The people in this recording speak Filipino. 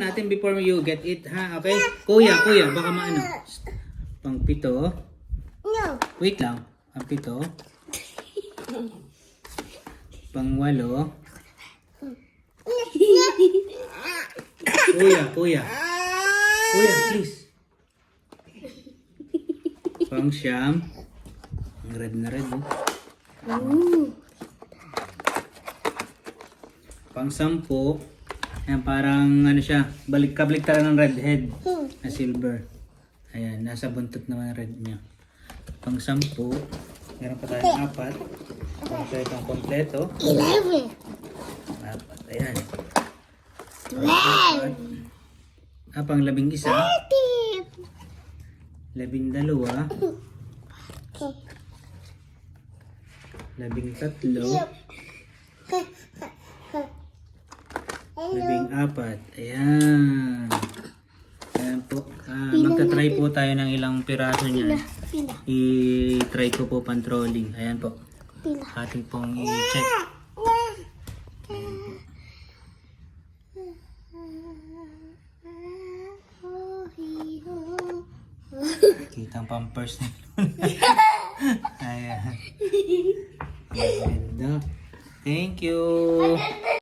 natin before you get it, ha? Okay? Kuya, baka maano. Pang 7. No. Wait lang. Pang 7. Pang 8. Kuya, please. Pang 9. Ang red na red, oh. Pang 10. Ayan, parang ano siya, kabaliktaran ng red head na silver. Ayan, nasa buntot naman red niya. Pang 10. Meron pa tayong 4. Kompleto. 11. 4. Ayan. 12. Pang 11. 13. 12. 13. 14. Ayan. Ayan po. Magta-try po tayo ng ilang piraso niyan. Pila. I-try ko po pan-trolling. Ayan po. Pila. Atin pong i-check. Kita ang pampers na yun. Ayan. Ganda. Thank you.